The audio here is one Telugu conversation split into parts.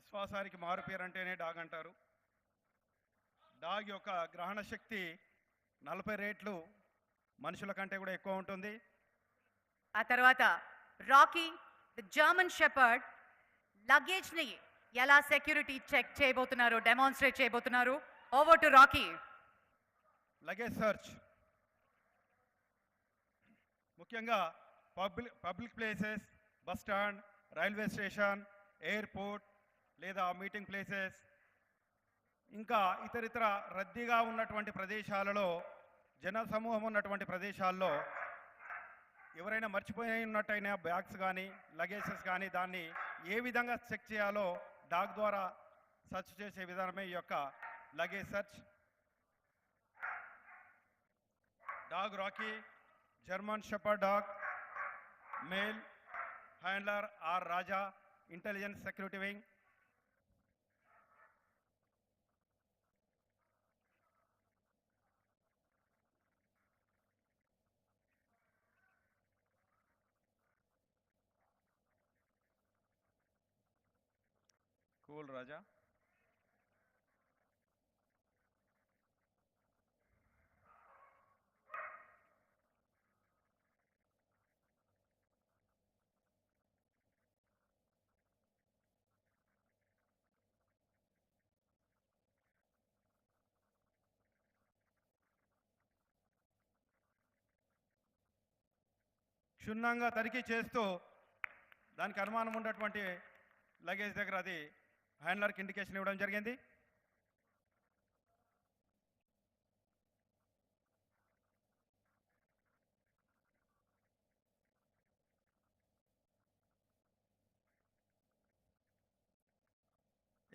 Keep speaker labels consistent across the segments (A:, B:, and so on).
A: విశ్వాసానికి మారు పేరు అంటేనే డాగ్ అంటారు. డాగ్ యొక్క గ్రహణ శక్తి 40 రేట్లు మనుషుల కంటే కూడా ఎక్కువ ఉంటుంది.
B: ఆ తర్వాత Rocky the German shepherd luggage ని ఎలా సెక్యూరిటీ చెక్ చేయబోతున్నారు, డెమాన్స్ట్రేట్ చేయబోతున్నారు. Over to Rocky.
A: Luggage search ముఖ్యంగా public places, bus stand, railway station, airport లేదా మీటింగ్ ప్లేసెస్, ఇంకా ఇతరితర రద్దీగా ఉన్నటువంటి ప్రదేశాలలో, జన సమూహం ఉన్నటువంటి ప్రదేశాల్లో ఎవరైనా మర్చిపోయి ఉన్నట్టయినా బ్యాగ్స్ కానీ లగేజెస్ కానీ దాన్ని ఏ విధంగా చెక్ చేయాలో డాగ్ ద్వారా సెర్చ్ చేసే విధానమే ఈ యొక్క luggage search. Dog Rocky, German shepherd dog, male, handler R Raja, intelligence security wing. Cool Raja. క్షుణ్ణంగా తనిఖీ చేస్తూ దానికి అనుమానం ఉన్నటువంటి లగేజ్ దగ్గర అది హ్యాండ్లర్కి ఇండికేషన్ ఇవ్వడం జరిగింది.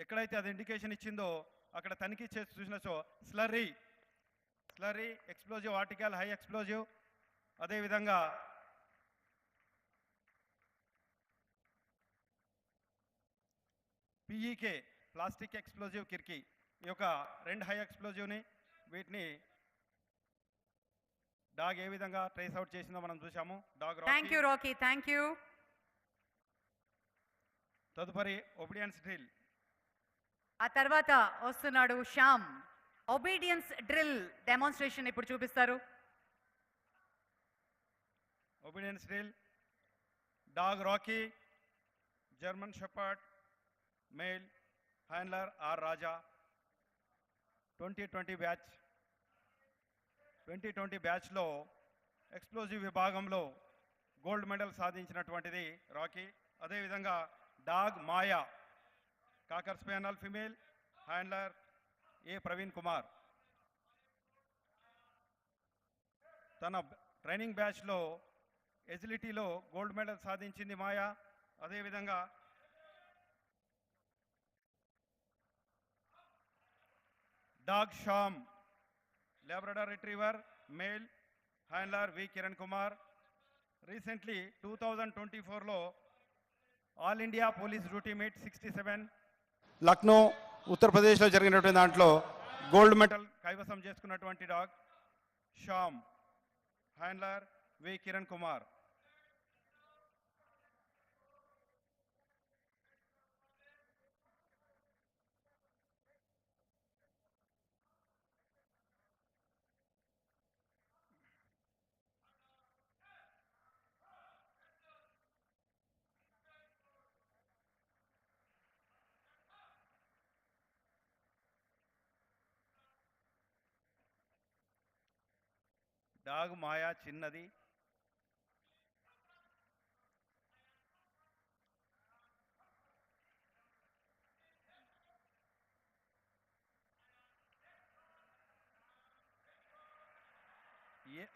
A: ఎక్కడైతే అది ఇండికేషన్ ఇచ్చిందో అక్కడ తనిఖీ చేసి చూసినచో slurry explosive article, high explosive, అదేవిధంగా పిఈకే ప్లాస్టిక్ ఎక్స్ప్లోజివ్ కిర్కీ, ఈ యొక్క 2 హై ఎక్స్ప్లోజివ్ని వీటిని డాగ్ ఏ విధంగా ట్రేస్ అవుట్ చేసిందో మనం చూసాము. Dog
B: thank you Rocky, thank you.
A: తదుపరి ఒబీడియన్స్ డ్రిల్.
B: ఆ తర్వాత వస్తున్నాడు శ్యామ్. ఒబీడియన్స్ డ్రిల్ డెమాన్స్ట్రేషన్ ఇప్పుడు చూపిస్తారు.
A: Obedience drill. Dog Rocky, German shepherd, male, handler R Raja, 2020 batch. 2020 బ్యాచ్లో ఎక్స్ప్లోజివ్ విభాగంలో గోల్డ్ మెడల్ సాధించినటువంటిది రాకీ. అదేవిధంగా dog Maya, cocker spaniel female, handler A Praveen Kumar. తన ట్రైనింగ్ బ్యాచ్లో ఎజిలిటీలో గోల్డ్ మెడల్ సాధించింది మాయా. అదేవిధంగా dog Shyam, Labrador retriever, male, handler V Kiran Kumar. Recently 2024లో all India police duty meet 67 Lucknow ఉత్తరప్రదేశ్లో జరిగినటువంటి దాంట్లో గోల్డ్ మెడల్ కైవసం చేసుకున్నటువంటి dog Shyam, handler V Kiran Kumar. Dog Maya చిన్నది,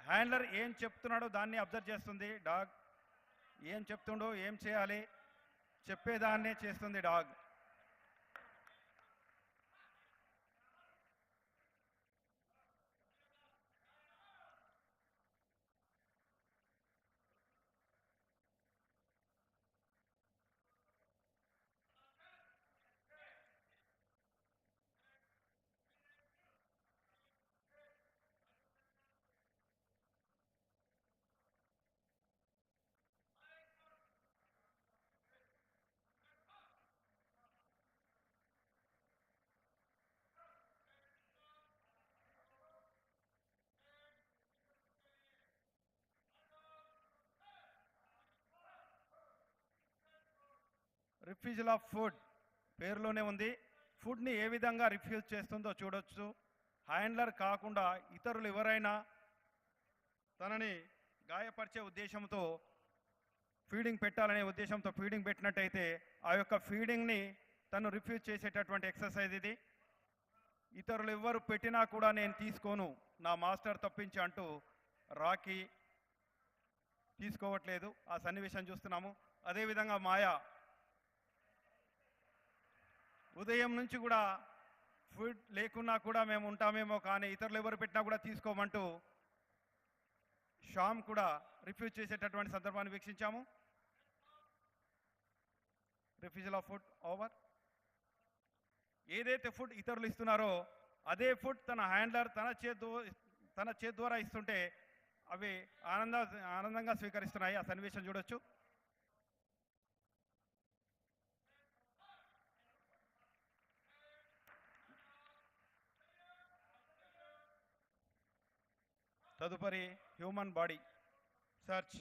A: హ్యాండ్లర్ ఏం చెప్తున్నాడో దాన్ని అబ్జర్వ్ చేస్తుంది డాగ్. ఏం చెప్తుండో, ఏం చేయాలి చెప్పేదాన్నే చేస్తుంది డాగ్. రిఫ్యూజల్ ఆఫ్ ఫుడ్ పేరులోనే ఉంది. ఫుడ్ని ఏ విధంగా రిఫ్యూజ్ చేస్తుందో చూడొచ్చు. హ్యాండ్లర్ కాకుండా ఇతరులు ఎవరైనా తనని గాయపరిచే ఉద్దేశంతో ఫీడింగ్ పెట్టాలనే ఉద్దేశంతో ఫీడింగ్ పెట్టినట్టయితే ఆ యొక్క ఫీడింగ్ని తను రిఫ్యూజ్ చేసేటటువంటి ఎక్సర్సైజ్ ఇది. ఇతరులు ఎవ్వరు పెట్టినా కూడా నేను తీసుకోను, నా మాస్టర్ తప్పించి అంటూ రాకీ తీసుకోవట్లేదు. ఆ సన్నివేశం చూస్తున్నాము. అదేవిధంగా మాయా ఉదయం నుంచి కూడా ఫుడ్ లేకున్నా కూడా మేము ఉంటామేమో కానీ ఇతరులు ఎవరు పెట్టినా కూడా తీసుకోమంటూ శ్యామ్ కూడా రిఫ్యూజ్ చేసేటటువంటి సందర్భాన్ని వీక్షించాము. Refusal of food over. ఏదైతే ఫుడ్ ఇతరులు ఇస్తున్నారో అదే ఫుడ్ తన హ్యాండ్లర్ తన చేతి ద్వారా ఇస్తుంటే అవి ఆనందంగా స్వీకరిస్తున్నాయి. ఆ సన్నివేశం చూడొచ్చు. తదుపరి human body search.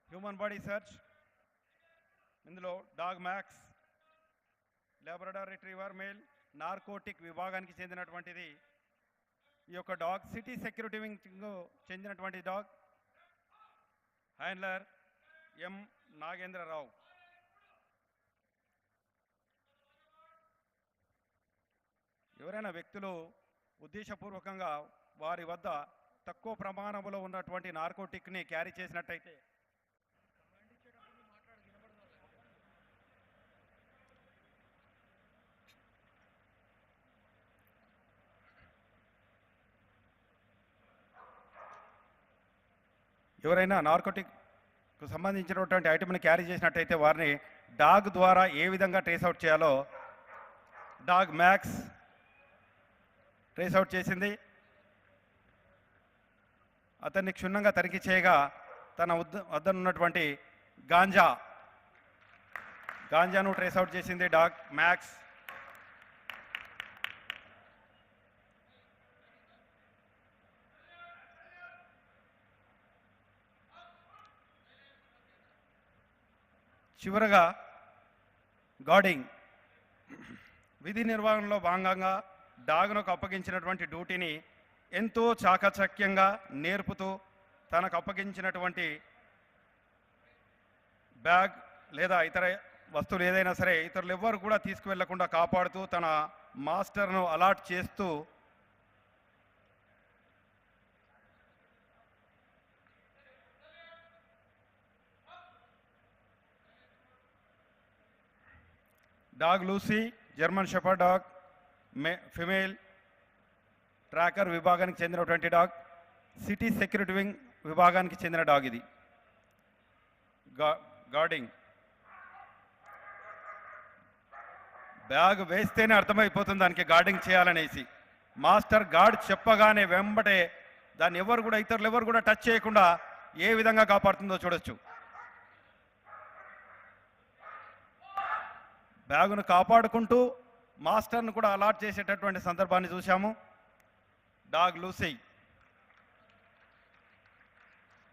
A: Human body search ఇందులో dog Max Labrador retriever male narcotic విభాగానికి చెందినటువంటిది. ఈ యొక్క డాగ్ సిటీ సెక్యూరిటీ వింగ్ చెందినటువంటి డాగ్. Handler M Nagendra Rao. ఎవరైనా వ్యక్తులు ఉద్దేశపూర్వకంగా వారి వద్ద తక్కువ ప్రమాణంలో ఉన్నటువంటి నార్కోటిక్ని క్యారీ చేసినట్టయితే ఎవరైనా నార్కోటిక్కు సంబంధించినటువంటి ఐటమ్ని క్యారీ చేసినట్టయితే వారిని డాగ్ ద్వారా ఏ విధంగా ట్రేస్ అవుట్ చేయాలో డాగ్ మ్యాక్స్ ట్రేస్ అవుట్ చేసింది. అతన్ని క్షుణ్ణంగా తనిఖీ చేయగా తన వద్దనున్నటువంటి గాంజాను ట్రేస్ అవుట్ చేసింది డాగ్ మ్యాక్స్. చివరగా గార్డింగ్. విధి నిర్వహణలో భాగంగా డాగ్నకు అప్పగించినటువంటి డ్యూటీని ఎంతో చాకచక్యంగా నేర్పుతూ తనకు అప్పగించినటువంటి బ్యాగ్ లేదా ఇతర వస్తువులు ఏదైనా సరే ఇతరులు ఎవ్వరు కూడా తీసుకువెళ్లకుండా కాపాడుతూ తన మాస్టర్ను అలాట్ చేస్తూ dog Lucy German shepherd dog female tracker విభాగానికి చెందినటువంటి డాగ్. సిటీ సెక్యూరిటీ వింగ్ విభాగానికి చెందిన డాగ్ ఇది. గార్డింగ్. బ్యాగ్ వేస్తేనే అర్థమైపోతుంది దానికి గార్డింగ్ చేయాలనేసి. మాస్టర్ గార్డ్ చెప్పగానే వెంబటే దాన్ని ఇతరులు ఎవరు కూడా టచ్ చేయకుండా ఏ విధంగా కాపాడుతుందో చూడొచ్చు. బ్యాగును కాపాడుకుంటూ మాస్టర్ను కూడా అలాట్ చేసేటటువంటి సందర్భాన్ని చూశాము. Dog Lucy.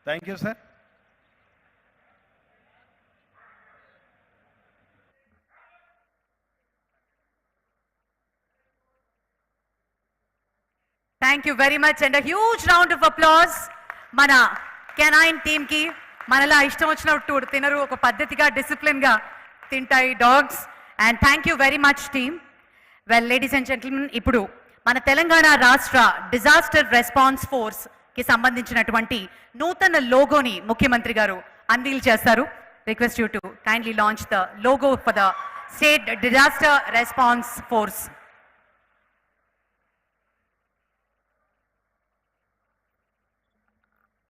A: Thank you sir.
B: Thank you very much and huge round of applause మన కెనైన్ టీమ్ కి. మనలా ఇష్టం వచ్చినట్టు తినరు, ఒక పద్ధతిగా డిసిప్లిన్ గా తింటాయి dogs. And thank you very much team. Well ladies and gentlemen, ఇప్పుడు మన తెలంగాణ రాష్ట్ర డిజాస్టర్ రెస్పాన్స్ ఫోర్స్ కి సంబంధించినటువంటి నూతన లోగోని ముఖ్యమంత్రి గారు అన్వీల్ చేస్తారు. Request you to kindly launch the logo for the state disaster response force.